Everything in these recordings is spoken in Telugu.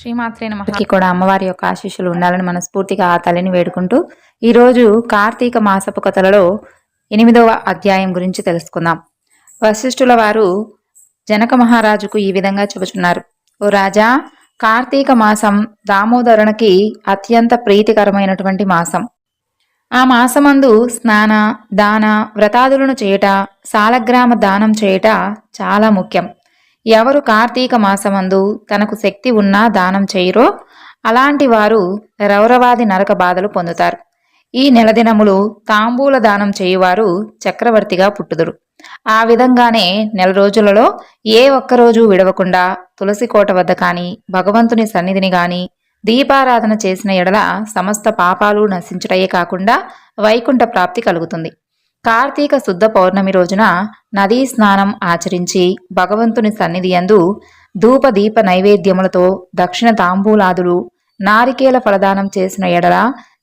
శ్రీమాత్రే నమః కూడా అమ్మవారి యొక్క ఆశీస్సులు ఉండాలని మనస్ఫూర్తిగా ఆ తల్లిని వేడుకుంటూ ఈరోజు కార్తీక మాసపు కథలలో 8వ అధ్యాయం గురించి తెలుసుకుందాం. వశిష్ఠుల వారు జనక మహారాజుకు ఈ విధంగా చెబుతున్నారు. ఓ రాజా, కార్తీక మాసం దామోదరునికి అత్యంత ప్రీతికరమైనటువంటి మాసం. ఆ మాసమందు స్నాన దాన వ్రతాదులను చేయట, సాలగ్రామ దానం చేయట చాలా ముఖ్యం. ఎవరు కార్తీక మాసమందు తనకు శక్తి ఉన్నా దానం చేయరో అలాంటి వారు రౌరవాది నరక బాధలు పొందుతారు. ఈ నెల దినములు తాంబూల దానం చేయువారు చక్రవర్తిగా పుట్టుదురు. ఆ విధంగానే నెల రోజులలో ఏ ఒక్కరోజు విడవకుండా తులసి కోట వద్ద కాని భగవంతుని సన్నిధిని గాని దీపారాధన చేసిన ఎడల సమస్త పాపాలు నశించుటయే కాకుండా వైకుంఠ ప్రాప్తి కలుగుతుంది. కార్తీక శుద్ధ పౌర్ణమి రోజున నదీ స్నానం ఆచరించి భగవంతుని సన్నిధి యందు ధూప దీప నైవేద్యములతో దక్షిణ తాంబూలాదులు నారికేల ఫలదానం చేసిన ఎడల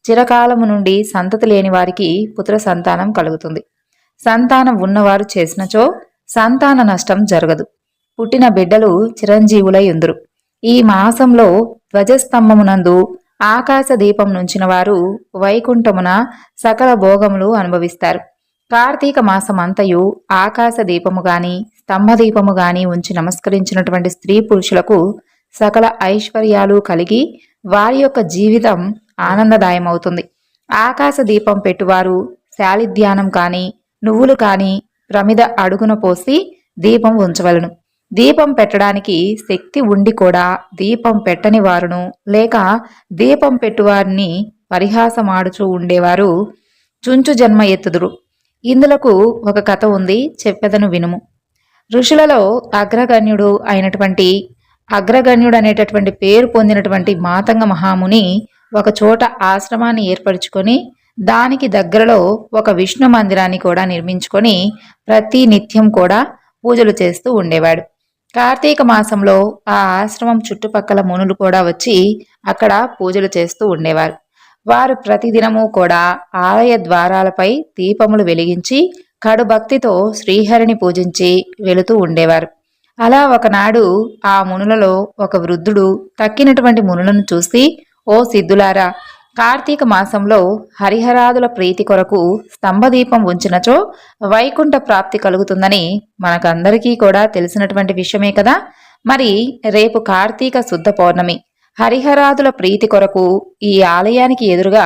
చిరకాలము నుండి సంతతి లేని వారికి పుత్ర సంతానం కలుగుతుంది. సంతానం ఉన్నవారు చేసినచో సంతాన నష్టం జరగదు. పుట్టిన బిడ్డలు చిరంజీవులై ఉందురు. ఈ మాసంలో ధ్వజస్తంభమునందు ఆకాశ దీపం నుంచిన వారు వైకుంఠమున సకల భోగములు అనుభవిస్తారు. కార్తీక మాసమంతయు ఆకాశ దీపము గాని స్తంభదీపము గాని ఉంచి నమస్కరించినటువంటి స్త్రీ పురుషులకు సకల ఐశ్వర్యాలు కలిగి వారి యొక్క జీవితం ఆనందదాయమవుతుంది. ఆకాశ దీపం పెట్టువారు శాలిధ్యానం కాని నువ్వులు కాని ప్రమిద అడుగున పోసి దీపం ఉంచవలను. దీపం పెట్టడానికి శక్తి ఉండి కూడా దీపం పెట్టని వారును లేక దీపం పెట్టువారిని పరిహాసమాడుచూ ఉండేవారు చుంచు జన్మ ఎత్తుదురు. ఇందులకు ఒక కథ ఉంది, చెప్పెదను వినుము. ఋషులలో అగ్రగణ్యుడు అనేటటువంటి పేరు పొందినటువంటి మాతంగ మహాముని ఒక చోట ఆశ్రమాన్ని ఏర్పరచుకొని దానికి దగ్గరలో ఒక విష్ణు మందిరాన్ని కూడా నిర్మించుకొని ప్రతి నిత్యం కూడా పూజలు చేస్తూ ఉండేవాడు. కార్తీక మాసంలో ఆ ఆశ్రమం చుట్టుపక్కల మునులు కూడా వచ్చి అక్కడ పూజలు చేస్తూ ఉండేవారు. వారు ప్రతిదినము కూడా ఆలయ ద్వారాలపై దీపములు వెలిగించి కడు భక్తితో శ్రీహరిని పూజించి వెళుతూ ఉండేవారు. అలా ఒకనాడు ఆ మునులలో ఒక వృద్ధుడు తక్కినటువంటి మునులను చూసి, ఓ సిద్ధులారా, కార్తీక మాసంలో హరిహరాదుల ప్రీతి కొరకు స్తంభదీపం ఉంచినచో వైకుంఠ ప్రాప్తి కలుగుతుందని మనకందరికీ కూడా తెలిసినటువంటి విషయమే కదా. మరి రేపు కార్తీక శుద్ధ పౌర్ణమి. హరిహరాదుల ప్రీతి కొరకు ఈ ఆలయానికి ఎదురుగా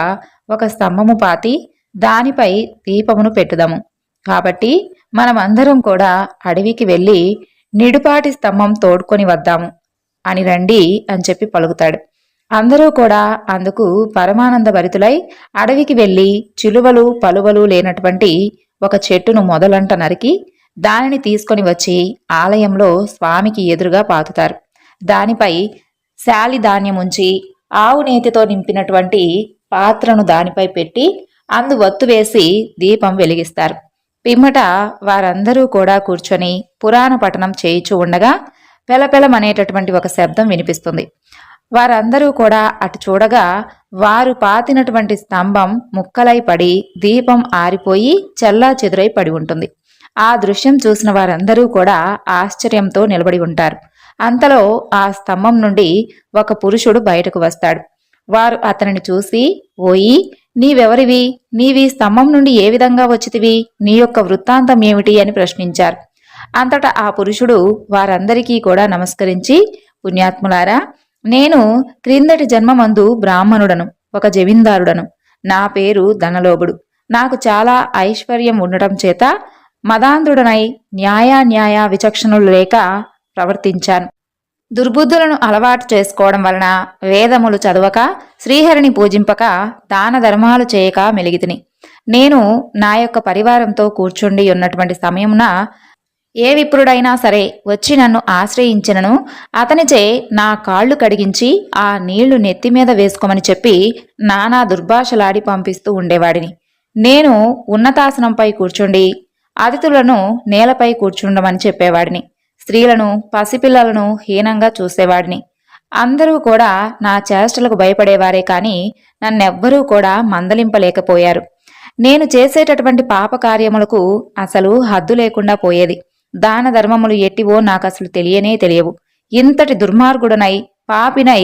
ఒక స్తంభము పాతి దానిపై దీపమును పెట్టుదాము. కాబట్టి మనమందరం కూడా అడవికి వెళ్ళి నిడుపాటి స్తంభం తోడుకొని వద్దాము అని రండి అని చెప్పి పలుకుతాడు. అందరూ కూడా అందుకు పరమానంద భరితులై అడవికి వెళ్ళి చిలువలు పలువలు లేనటువంటి ఒక చెట్టును మొదలంట నరికి దానిని తీసుకొని వచ్చి ఆలయంలో స్వామికి ఎదురుగా పాతుతారు. దానిపై శాలి ధాన్యముంచి ఆవు నేతితో నింపినటువంటి పాత్రను దానిపై పెట్టి అందు వత్తు వేసి దీపం వెలిగిస్తారు. పిమ్మట వారందరూ కూడా కూర్చొని పురాణ పఠనం చేయిచూ ఉండగా పెలపెలమనేటటువంటి ఒక శబ్దం వినిపిస్తుంది. వారందరూ కూడా అటు చూడగా వారు పాతినటువంటి స్తంభం ముక్కలై పడి దీపం ఆరిపోయి చెల్లా చెదురై పడి ఉంటుంది. ఆ దృశ్యం చూసిన వారందరూ కూడా ఆశ్చర్యంతో నిలబడి ఉంటారు. అంతలో ఆ స్తంభం నుండి ఒక పురుషుడు బయటకు వస్తాడు. వారు అతనిని చూసి, ఓయి, నీవెవరివి? నీవి స్తంభం నుండి ఏ విధంగా వచ్చితివి? నీ యొక్క వృత్తాంతం ఏమిటి అని ప్రశ్నించారు. అంతటా ఆ పురుషుడు వారందరికీ కూడా నమస్కరించి, పుణ్యాత్ములారా, నేను క్రిందటి జన్మమందు బ్రాహ్మణుడను, ఒక జమీందారుడను. నా పేరు ధనలోభుడు. నాకు చాలా ఐశ్వర్యం ఉండటం చేత మదాంధుడనై న్యాయ విచక్షణలు లేక ప్రవర్తించాను. దుర్బుద్ధులను అలవాటు చేసుకోవడం వలన వేదములు చదవక శ్రీహరిని పూజింపక దాన ధర్మాలు చేయక మెలిగితిని. నేను నా యొక్క పరివారంతో కూర్చుండి ఉన్నటువంటి సమయమున ఏ విప్రుడైనా సరే వచ్చి నన్ను ఆశ్రయించినను అతనిచే నా కాళ్ళు కడిగించి ఆ నీళ్లు నెత్తిమీద వేసుకోమని చెప్పి నానా దుర్భాషలాడి పంపిస్తూ ఉండేవాడిని. నేను ఉన్నతాసనంపై కూర్చుండి అతిథులను నేలపై కూర్చుండమని చెప్పేవాడిని. స్త్రీలను పసిపిల్లలను హీనంగా చూసేవాడిని. అందరూ కూడా నా చేష్టలకు భయపడేవారే కాని నన్నెవ్వరూ కూడా మందలింపలేకపోయారు. నేను చేసేటటువంటి పాపకార్యములకు అసలు హద్దు లేకుండా పోయేది. దాన ధర్మములు ఎట్టివో నాకసలు తెలియనే తెలియవు. ఇంతటి దుర్మార్గుడనై పాపినై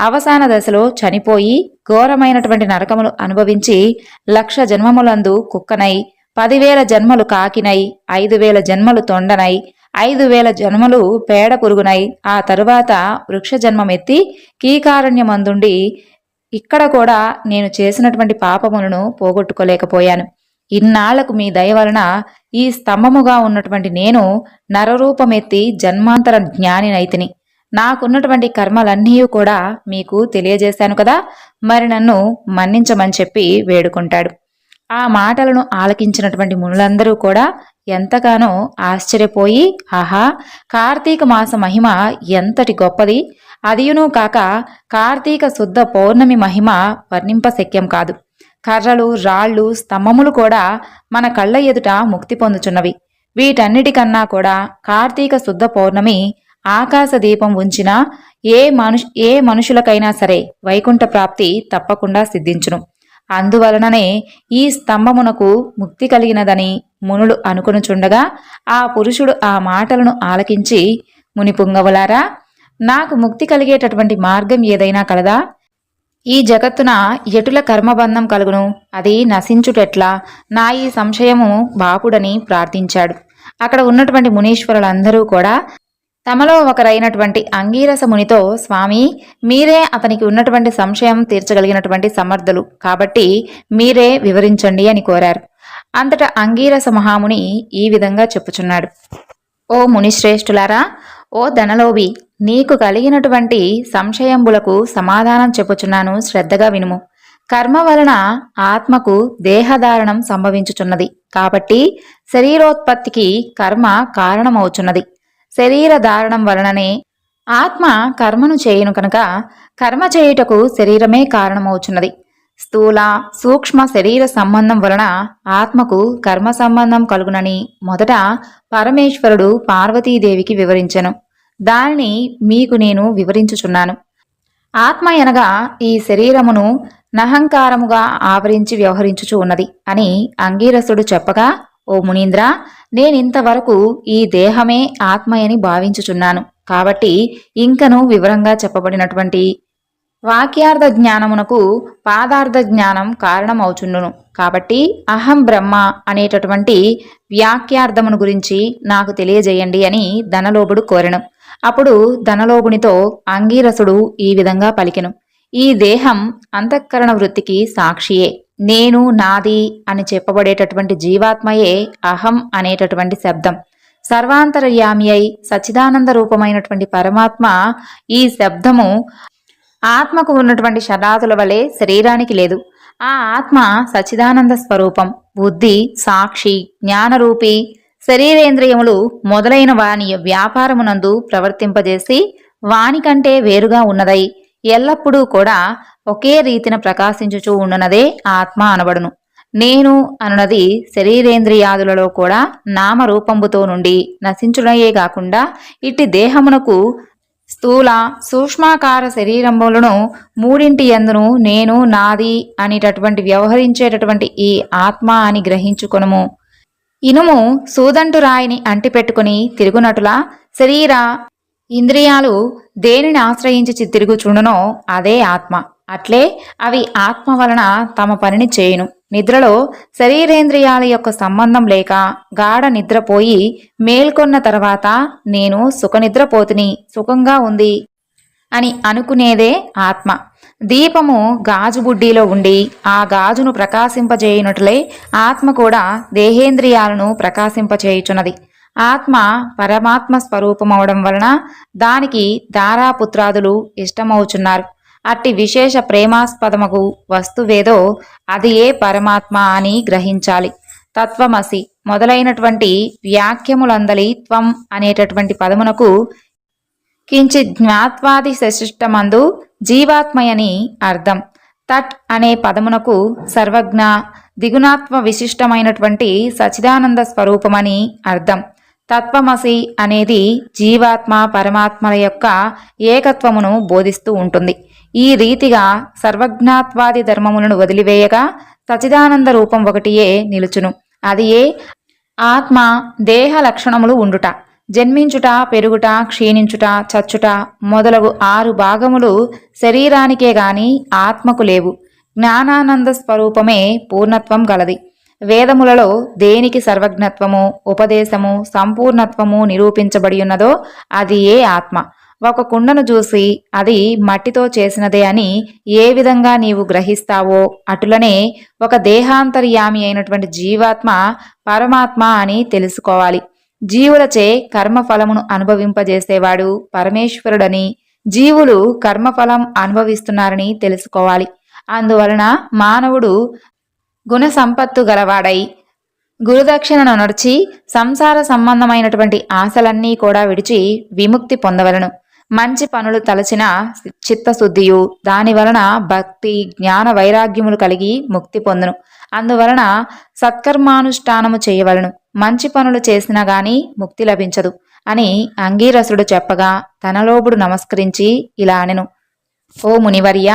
అవసాన దశలో చనిపోయి ఘోరమైనటువంటి నరకములు అనుభవించి 1,00,000 జన్మములందు కుక్కనై 10,000 జన్మలు కాకినై 5,000 జన్మలు తొండనై 5,000 జన్మలు పేడ పురుగునై ఆ తరువాత వృక్ష జన్మమెత్తి కీకారణ్యమందుండి ఇక్కడ కూడా నేను చేసినటువంటి పాపములను పోగొట్టుకోలేకపోయాను. ఇన్నాళ్లకు మీ దయ వలన ఈ స్తంభముగా ఉన్నటువంటి నేను నరరూపమెత్తి జన్మాంతర జ్ఞానినైతిని. నాకున్నటువంటి కర్మలన్నీ కూడా మీకు తెలియజేశాను కదా, మరి నన్ను మన్నించమని చెప్పి వేడుకుంటాడు. ఆ మాటలను ఆలకించినటువంటి మునులందరూ కూడా ఎంతగానో ఆశ్చర్యపోయి, ఆహా, కార్తీక మాస మహిమ ఎంతటి గొప్పది! అదియునూ కాక కార్తీక శుద్ధ పౌర్ణమి మహిమ వర్ణింపశక్యం కాదు. కర్రలు, రాళ్ళు, స్తంభములు కూడా మన కళ్ళ ఎదుట ముక్తి పొందుచున్నవి. వీటన్నిటికన్నా కూడా కార్తీక శుద్ధ పౌర్ణమి ఆకాశ దీపం ఉంచిన ఏ మనుషులకైనా సరే వైకుంఠ ప్రాప్తి తప్పకుండా సిద్ధించును. అందువలననే ఈ స్తంభమునకు ముక్తి కలిగినదని మునులు అనుకొనుచుండగా ఆ పురుషుడు ఆ మాటలను ఆలకించి, మునిపుంగవులారా, నాకు ముక్తి కలిగేటటువంటి మార్గం ఏదైనా కలదా? ఈ జగత్తున ఎటుల కర్మబంధం కలుగును, అది నశించుటెట్లా? నా ఈ సంశయము బాపుడని ప్రార్థించాడు. అక్కడ ఉన్నటువంటి మునీశ్వరులందరూ కూడా తమలో ఒకరైనటువంటి అంగీరస మునితో, స్వామి, మీరే అతనికి ఉన్నటువంటి సంశయం తీర్చగలిగినటువంటి సమర్థులు కాబట్టి మీరే వివరించండి అని కోరారు. అంతటా అంగీరస మహాముని ఈ విధంగా చెప్పుచున్నాడు. ఓ మునిశ్రేష్ఠులారా, ఓ ధనలోభి, నీకు కలిగినటువంటి సంశయంబులకు సమాధానం చెప్పుచున్నాను, శ్రద్ధగా వినుము. కర్మ వలన ఆత్మకు దేహధారణం సంభవించుచున్నది కాబట్టి శరీరోత్పత్తికి కర్మ కారణమవుచున్నది. శరీర ధారణం వలననే ఆత్మ కర్మను చేయును కనుక కర్మ చేయుటకు శరీరమే కారణమవుచున్నది. స్థూల సూక్ష్మ శరీర సంబంధం వలన ఆత్మకు కర్మ సంబంధం కలుగునని మొదట పరమేశ్వరుడు పార్వతీదేవికి వివరించెను. దానిని మీకు నేను వివరించుచున్నాను. ఆత్మ ఎనగా ఈ శరీరమును నహంకారముగా ఆవరించి వ్యవహరించుచు ఉన్నది అని అంగీరసుడు చెప్పగా, ఓ మునీంద్ర, నేనింతవరకు ఈ దేహమే ఆత్మయని భావించుచున్నాను కాబట్టి ఇంకను వివరంగా చెప్పబడినటువంటి వాక్యార్థ జ్ఞానమునకు పాదార్థ జ్ఞానం కారణమవుచుండును. కాబట్టి అహం బ్రహ్మ అనేటటువంటి వ్యాఖ్యార్థమును గురించి నాకు తెలియజేయండి అని ధనలోభుడు కోరెను. అప్పుడు ధనలోభునితో అంగీరసుడు ఈ విధంగా పలికెను. ఈ దేహం అంతఃకరణ వృత్తికి సాక్షియే. నేను, నాది అని చెప్పబడేటటువంటి జీవాత్మయే అహం అనేటటువంటి శబ్దం. సర్వాంతర్యామి అయి సచ్చిదానంద రూపమైనటువంటి పరమాత్మ ఈ శబ్దము ఆత్మకు ఉన్నటువంటి షడాతుల వలె శరీరానికి లేదు. ఆ ఆత్మ సచ్చిదానంద స్వరూపం. బుద్ధి, సాక్షి, జ్ఞానరూపి శరీరేంద్రియములు మొదలైన వాని వ్యాపారమునందు ప్రవర్తింపజేసి వానికంటే వేరుగా ఉన్నదై ఎల్లప్పుడూ కూడా ఒకే రీతిన ప్రకాశించుచూ ఉన్నదే ఆత్మ అనబడును. నేను అనున్నది శరీరేంద్రియాదులలో కూడా నామరూపంబుతో నుండి నశించుడయే కాకుండా ఇట్టి దేహమునకు స్థూల సూక్ష్మాకార శరీరములను మూడింటి యందును నేను, నాది అనేటటువంటి వ్యవహరించేటటువంటి ఈ ఆత్మ అని గ్రహించుకొనుము. ఇనుము సూదంటు రాయిని అంటిపెట్టుకుని తిరుగునటులా శరీర ఇంద్రియాలు దేనిని ఆశ్రయించి తిరుగుచుండునో అదే ఆత్మ. అట్లే అవి ఆత్మ వలన తమ పనిని చేయును. నిద్రలో శరీరేంద్రియాల యొక్క సంబంధం లేక గాఢ నిద్రపోయి మేల్కొన్న తర్వాత నేను సుఖనిద్రపోతుని, సుఖంగా ఉంది అని అనుకునేదే ఆత్మ. దీపము గాజు బుడ్డీలో ఉండి ఆ గాజును ప్రకాశింపజేయునట్లే ఆత్మ కూడా దేహేంద్రియాలను ప్రకాశింపచేయుచున్నది. ఆత్మ పరమాత్మ స్వరూపమవడం వలన దానికి దారాపుత్రాదులు ఇష్టమవుచున్నారు. అట్టి విశేష ప్రేమాస్పదమగు వస్తువేదో అది ఏ పరమాత్మ అని గ్రహించాలి. తత్వమసి మొదలైనటువంటి వ్యాఖ్యములందలి త్వం అనేటటువంటి పదమునకు కించిత్ జ్ఞాత్వాది శిష్టమందు జీవాత్మయని అర్థం. తట్ అనే పదమునకు సర్వజ్ఞ దిగుణాత్మ విశిష్టమైనటువంటి సచిదానంద స్వరూపమని అర్థం. తత్వమసి అనేది జీవాత్మ పరమాత్మల యొక్క ఏకత్వమును బోధిస్తూ ఉంటుంది. ఈ రీతిగా సర్వజ్ఞాత్వాది ధర్మములను వదిలివేయగా సచిదానంద రూపం ఒకటియే నిలుచును. అది ఏ ఆత్మ దేహ లక్షణములు ఉండుట. జన్మించుట, పెరుగుట, క్షీణించుట, చచ్చుట మొదలగు 6 భాగములు శరీరానికే గాని ఆత్మకు లేవు. జ్ఞానానంద స్వరూపమే పూర్ణత్వం గలది. వేదములలో దేనికి సర్వజ్ఞత్వము, ఉపదేశము, సంపూర్ణత్వము నిరూపించబడి ఉన్నదో అది ఏ ఆత్మ. ఒక కుండను చూసి అది మట్టితో చేసినదే అని ఏ విధంగా నీవు గ్రహిస్తావో అటులనే ఒక దేహాంతర్యామి అయినటువంటి జీవాత్మ పరమాత్మ అని తెలుసుకోవాలి. జీవులచే కర్మఫలమును అనుభవింపజేసేవాడు పరమేశ్వరుడని, జీవులు కర్మఫలం అనుభవిస్తున్నారని తెలుసుకోవాలి. అందువలన మానవుడు గుణ సంపత్తు గలవాడై గురుదక్షిణను నడిచి సంసార సంబంధమైనటువంటి ఆశలన్నీ కూడా విడిచి విముక్తి పొందవలను. మంచి పనులు తలచిన చిత్తశుద్ధియు దాని వలన భక్తి, జ్ఞాన వైరాగ్యములు కలిగి ముక్తి పొందును. అందువలన సత్కర్మానుష్ఠానము చేయవలను. మంచి పనులు చేసినా గాని ముక్తి లభించదు అని అంగీరసుడు చెప్పగా ధనలోభుడు నమస్కరించి ఇలా అనెను: ఓ మునివర్య,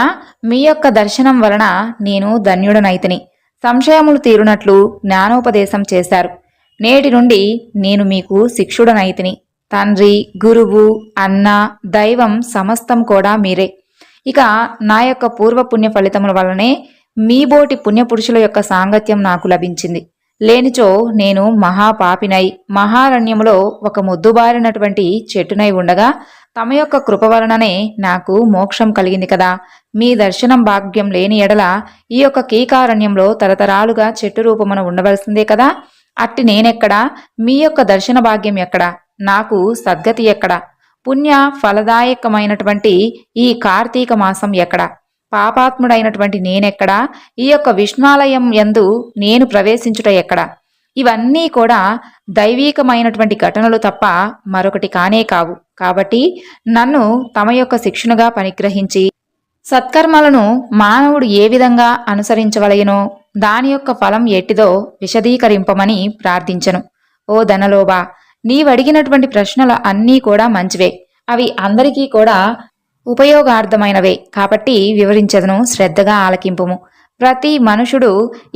మీ యొక్క దర్శనం వలన నేను ధన్యుడనైతిని. సంశయములు తీరునట్లు జ్ఞానోపదేశం చేశారు. నేటి నుండి నేను మీకు శిక్షుడనైతిని. తండ్రి, గురువు, అన్న, దైవం సమస్తం కూడా మీరే. ఇక నా యొక్క పూర్వపుణ్య ఫలితముల వల్లనే మీబోటి పుణ్యపురుషుల యొక్క సాంగత్యం నాకు లభించింది. లేనిచో నేను మహాపాపినై మహారణ్యములో ఒక ముద్దుబారినటువంటి చెట్టునై ఉండగా తమ యొక్క కృప వలననే నాకు మోక్షం కలిగింది కదా. మీ దర్శనం భాగ్యం లేని ఎడల ఈ యొక్క కీకారణ్యంలో తరతరాలుగా చెట్టు రూపమున ఉండవలసిందే కదా. అట్టి నేనెక్కడా? మీ యొక్క దర్శన భాగ్యం ఎక్కడా? నాకు సద్గతి ఎక్కడా? పుణ్య ఫలదాయకమైనటువంటి ఈ కార్తీక మాసం ఎక్కడా? పాపాత్ముడైనటువంటి నేనెక్కడా? ఈ యొక్క విష్ణాలయం యందు నేను ప్రవేశించుట ఎక్కడా? ఇవన్నీ కూడా దైవీకమైనటువంటి ఘటనలు తప్ప మరొకటి కానే కావు. కాబట్టి నన్ను తమ యొక్క శిక్షణగా పరిగ్రహించి సత్కర్మలను మానవుడు ఏ విధంగా అనుసరించవలయనో దాని యొక్క ఫలం ఎట్టిదో విశదీకరింపమని ప్రార్థించెను. ఓ ధనలోభా, నీవడిగినటువంటి ప్రశ్నలు అన్నీ కూడా మంచివే. అవి అందరికీ కూడా ఉపయోగార్థమైనవే కాబట్టి వివరించదను, శ్రద్ధగా ఆలకింపుము. ప్రతి మనుషుడు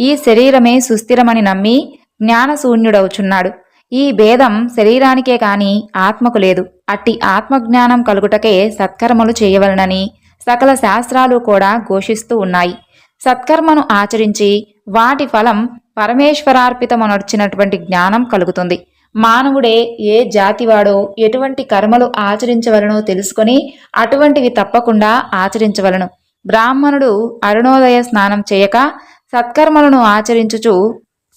ఈ శరీరమే సుస్థిరమని నమ్మి జ్ఞానశూన్యుడవుచున్నాడు. ఈ భేదం శరీరానికే కాని ఆత్మకు లేదు. అట్టి ఆత్మజ్ఞానం కలుగుటకే సత్కర్మలు చేయవలనని సకల శాస్త్రాలు కూడా ఘోషిస్తూ ఉన్నాయి. సత్కర్మను ఆచరించి వాటి ఫలం పరమేశ్వరార్పితమనొచ్చినటువంటి జ్ఞానం కలుగుతుంది. మానవుడే ఏ జాతివాడో ఎటువంటి కర్మలు ఆచరించవలనో తెలుసుకొని అటువంటివి తప్పకుండా ఆచరించవలను. బ్రాహ్మణుడు అరుణోదయ స్నానం చేయక సత్కర్మలను ఆచరించుచు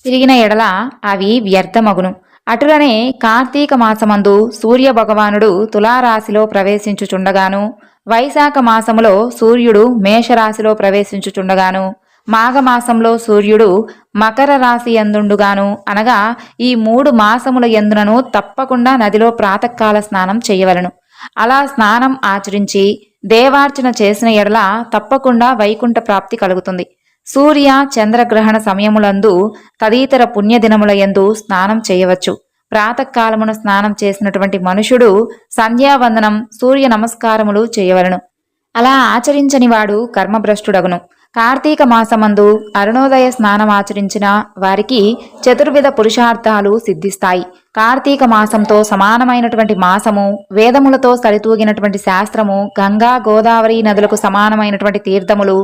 తిరిగిన ఎడల అవి వ్యర్థమగును. అటులనే కార్తీక మాసమందు సూర్య భగవానుడు తులారాశిలో ప్రవేశించుచుండగాను, వైశాఖ మాసములో సూర్యుడు మేషరాశిలో ప్రవేశించుచుండగాను, మాఘమాసంలో సూర్యుడు మకర రాశి యందుండుగాను, అనగా ఈ 3 మాసముల యందునను తప్పకుండా నదిలో ప్రాతకాల స్నానం చేయవలను. అలా స్నానం ఆచరించి దేవార్చన చేసిన ఎడల తప్పకుండా వైకుంఠ ప్రాప్తి కలుగుతుంది. సూర్య చంద్రగ్రహణ సమయములందు తదితర పుణ్యదినముల యందు స్నానం చేయవచ్చు. ప్రాతకాలమున స్నానం చేసినటువంటి మనుషుడు సంధ్యావందనం, సూర్య నమస్కారములు చేయవలను. అలా ఆచరించని వాడు కర్మభ్రష్టుడగును. కార్తీక మాసమందు అరుణోదయ స్నానం ఆచరించిన వారికి చతుర్విధ పురుషార్థాలు సిద్ధిస్తాయి. కార్తీక మాసంతో సమానమైనటువంటి మాసము, వేదములతో సరితూగినటువంటి శాస్త్రము, గంగా గోదావరి నదులకు సమానమైనటువంటి తీర్థములు,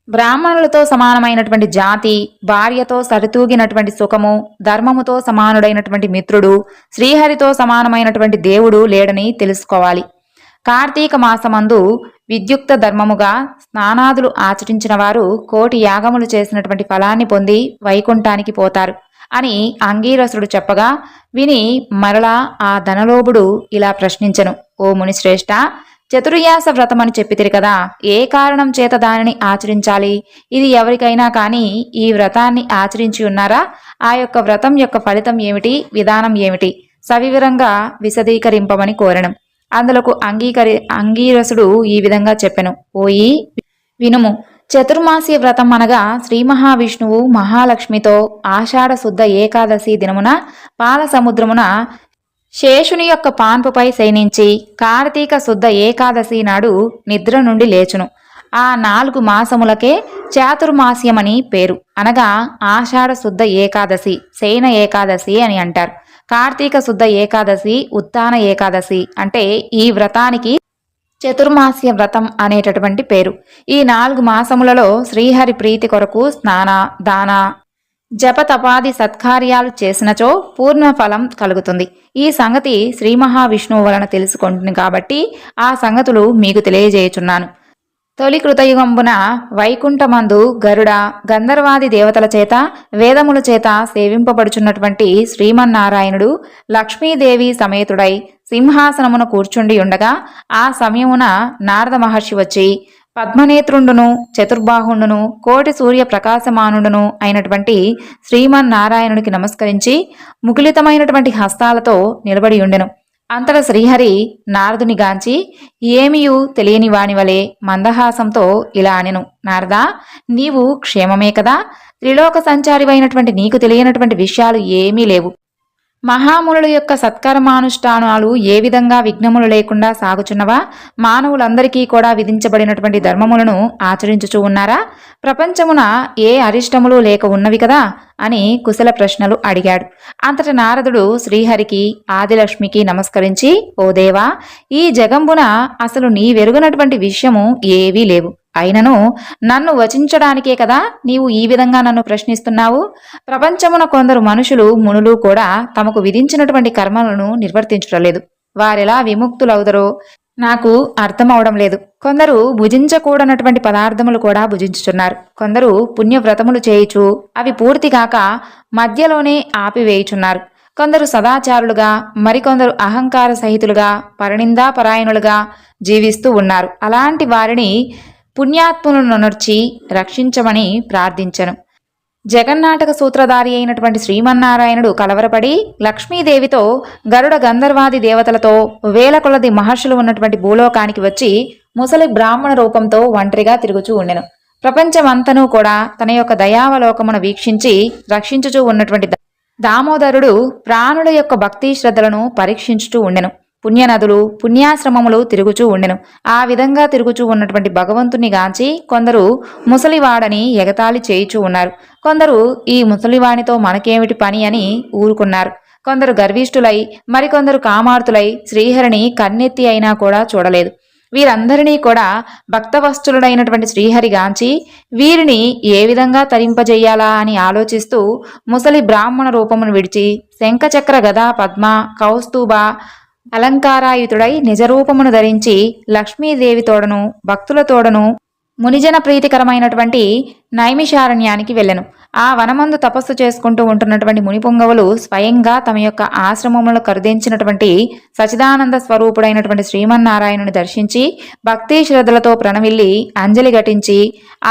బ్రాహ్మణులతో సమానమైనటువంటి జాతి, భార్యతో సరితూగినటువంటి సుఖము, ధర్మముతో సమానుడైనటువంటి మిత్రుడు, శ్రీహరితో సమానమైనటువంటి దేవుడు లేడని తెలుసుకోవాలి. కార్తీక మాసమందు విద్యుక్త ధర్మముగా స్నానాదులు ఆచరించిన వారు 1,000,000 యాగములు చేసినటువంటి ఫలాన్ని పొంది వైకుంఠానికి పోతారు అని అంగీరసుడు చెప్పగా విని మరలా ఆ ధనలోభుడు ఇలా ప్రశ్నించెను: ఓ మునిశ్రేష్ఠ, చతుర్యాస వ్రతమని చెప్పితిరి కదా, ఏ కారణం చేత దానిని ఆచరించాలి? ఇది ఎవరికైనా కానీ ఈ వ్రతాన్ని ఆచరించి ఉన్నారా? ఆ యొక్క వ్రతం యొక్క ఫలితం ఏమిటి, విధానం ఏమిటి? సవివరంగా విశదీకరింపమని కోరెను. అందులకు అంగీరసుడు ఈ విధంగా చెప్పెను: ఓయి వినుము. చతుర్మాస్య వ్రతం అనగా శ్రీ మహావిష్ణువు మహాలక్ష్మితో ఆషాఢ శుద్ధ ఏకాదశి దినమున పాల సముద్రమున శేషుని యొక్క పాన్పుపై శయనించి కార్తీక శుద్ధ ఏకాదశి నాడు నిద్ర నుండి లేచును. ఆ 4 మాసములకే చాతుర్మాస్యమని పేరు. అనగా ఆషాఢ శుద్ధ ఏకాదశి, శయన ఏకాదశి అని అంటారు. కార్తీక శుద్ధ ఏకాదశి, ఉత్తాన ఏకాదశి అంటే ఈ వ్రతానికి చతుర్మాస్య వ్రతం అనేటటువంటి పేరు. ఈ 4 మాసములలో శ్రీహరి ప్రీతి కొరకు స్నాన, దాన, జప తపాది సత్కార్యాలు చేసినచో పూర్ణ ఫలం కలుగుతుంది. ఈ సంగతి శ్రీ మహావిష్ణువు వలన తెలుసుకుంటుంది కాబట్టి ఆ సంగతులు మీకు తెలియజేయుచున్నాను. తొలి కృతయుగంబున వైకుంఠమందు గరుడ గంధర్వాది దేవతల చేత వేదముల చేత సేవింపబడుచున్నటువంటి శ్రీమన్నారాయణుడు లక్ష్మీదేవి సమేతుడై సింహాసనమున కూర్చుండి ఉండగా ఆ సమయమున నారద మహర్షి వచ్చి పద్మనేత్రుండును చతుర్బాహుండును కోటి సూర్య ప్రకాశమానుడును అయినటువంటి శ్రీమన్నారాయణుడికి నమస్కరించి ముకులితమైనటువంటి హస్తాలతో నిలబడి ఉండెను. అంతట శ్రీహరి నారదుని గాంచి ఏమియూ తెలియని వానివలే మందహాసంతో ఇలా అనెను, నారదా, నీవు క్షేమమే కదా? త్రిలోక సంచారివైనటువంటి నీకు తెలియనటువంటి విషయాలు ఏమీ లేవు. మహామునుల యొక్క సత్కర్మానుష్ఠానాలు ఏ విధంగా విఘ్నములు లేకుండా సాగుచున్నవా? మానవులందరికీ కూడా విధించబడినటువంటి ధర్మములను ఆచరించుచూ ఉన్నారా? ప్రపంచమున ఏ అరిష్టములు లేక ఉన్నవి కదా అని కుశల ప్రశ్నలు అడిగాడు. అంతట నారదుడు శ్రీహరికి ఆదిలక్ష్మికి నమస్కరించి, ఓ దేవా, ఈ జగంబున అసలు నీ వెరుగనటువంటి విషయము ఏవీ లేవు. అయినను నన్ను వచించడానికే కదా నీవు ఈ విధంగా నన్ను ప్రశ్నిస్తున్నావు. ప్రపంచమున కొందరు మనుషులు మునులు కూడా తమకు విధించినటువంటి కర్మలను నిర్వర్తించలేదు. వారెలా విముక్తులవుదరో నాకు అర్థమవడం లేదు. కొందరు భుజించకూడనటువంటి పదార్థములు కూడా భుజించుచున్నారు. కొందరు పుణ్యవ్రతములు చేయుచు అవి పూర్తి కాక మధ్యలోనే ఆపివేయుచున్నారు. కొందరు సదాచారులుగా, మరికొందరు అహంకార సహితులుగా, పరనిందాపరాయణులుగా జీవిస్తూ ఉన్నారు. అలాంటి వారిని పుణ్యాత్ములను నొర్చి రక్షించమని ప్రార్థించను. జగన్నాటక సూత్రధారి అయినటువంటి శ్రీమన్నారాయణుడు కలవరపడి లక్ష్మీదేవితో గరుడ గంధర్వాది దేవతలతో వేల కొలది మహర్షులు ఉన్నటువంటి భూలోకానికి వచ్చి ముసలి బ్రాహ్మణ రూపంతో ఒంటరిగా తిరుగుచూ ఉండెను. ప్రపంచమంతనూ కూడా తన యొక్క దయావలోకమును వీక్షించి రక్షించుచూ ఉన్నటువంటి దామోదరుడు ప్రాణుల యొక్క భక్తి శ్రద్ధలను పరీక్షించుతూ ఉండెను. పుణ్యనదులు, పుణ్యాశ్రమములు తిరుగుచూ ఉండెను. ఆ విధంగా తిరుగుచూ ఉన్నటువంటి భగవంతుని గాంచి కొందరు ముసలివాడని ఎగతాళి చేయుచూ ఉన్నారు. కొందరు ఈ ముసలివానితో మనకేమిటి పని అని ఊరుకున్నారు. కొందరు గర్విష్ఠులై, మరికొందరు కామార్తులై శ్రీహరిని కన్నెత్తి అయినా కూడా చూడలేదు. వీరందరినీ కూడా భక్తవత్సలుడైనటువంటి శ్రీహరి గాంచి వీరిని ఏ విధంగా తరింపజేయాలా అని ఆలోచిస్తూ ముసలి బ్రాహ్మణ రూపమును విడిచి శంఖచక్ర గదా పద్మ కౌస్తుభ అలంకారాయుతుడై నిజరూపమును ధరించి లక్ష్మీదేవితోడను భక్తులతోడను మునిజన ప్రీతికరమైనటువంటి నైమిషారణ్యానికి వెళ్ళెను. ఆ వనమందు తపస్సు చేసుకుంటూ ఉంటున్నటువంటి మునిపుంగవులు స్వయంగా తమ యొక్క ఆశ్రమములను కరుదించినటువంటి సచిదానంద స్వరూపుడైనటువంటి శ్రీమన్నారాయణుని దర్శించి భక్తి శ్రద్ధలతో ప్రణమిల్లి అంజలి ఘటించి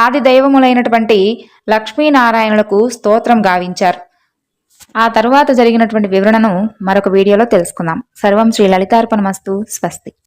ఆది దైవములైనటువంటి లక్ష్మీనారాయణులకు స్తోత్రం గావించారు. ఆ తరువాత జరిగినటువంటి వివరణను మరొక వీడియోలో తెలుసుకుందాం. సర్వం శ్రీ లలితార్పణమస్తు. స్వస్తి.